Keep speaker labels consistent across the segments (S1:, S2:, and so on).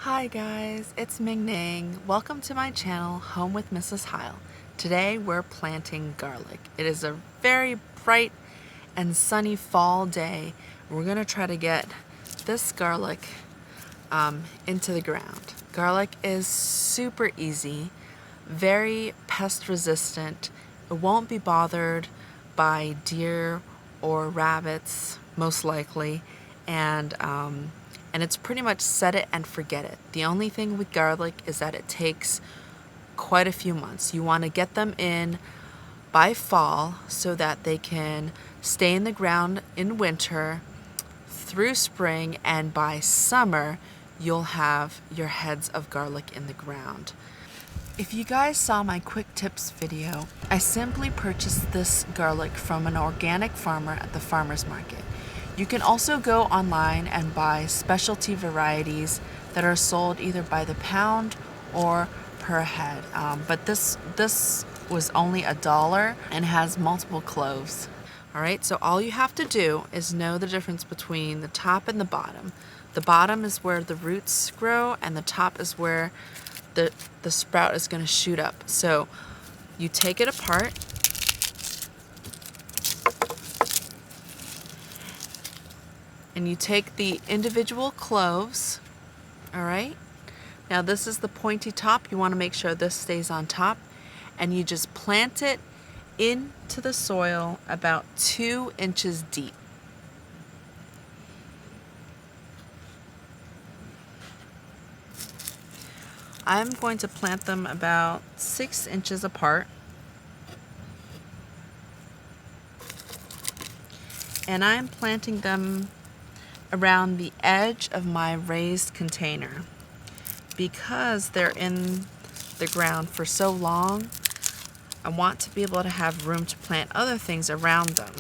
S1: Hi guys, it's Ming Ning. Welcome to my channel, Home with Mrs. Heil. Today we're planting garlic. It is a very bright and sunny fall day. We're gonna try to get this garlic into the ground. Garlic is super easy, very pest resistant. It won't be bothered by deer or rabbits, most likely, and it's pretty much set it and forget it. The only thing with garlic is that it takes quite a few months. You want to get them in by fall so that they can stay in the ground in winter through spring, and by summer you'll have your heads of garlic in the ground. If you guys saw my quick tips video, I simply purchased this garlic from an organic farmer at the farmer's market. You can also go online and buy specialty varieties that are sold either by the pound or per head. But this was only $1 and has multiple cloves. All right, so all you have to do is know the difference between the top and the bottom. The bottom is where the roots grow, and the top is where the sprout is going to shoot up. So you take it apart, and you take the individual cloves. All right, now this is the pointy top. You want to make sure this stays on top, and you just plant it into the soil about 2 inches deep. I'm going to plant them about 6 inches apart. And I'm planting them around the edge of my raised container. Because they're in the ground for so long, I want to be able to have room to plant other things around them.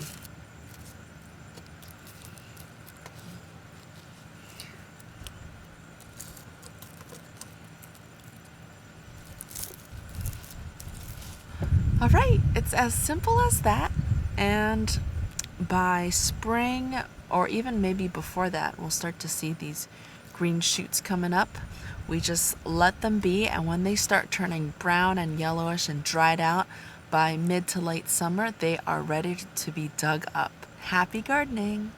S1: All right, it's as simple as that, and by spring, or even maybe before that, we'll start to see these green shoots coming up. We just let them be, and when they start turning brown and yellowish and dried out, by mid to late summer, they are ready to be dug up. Happy gardening!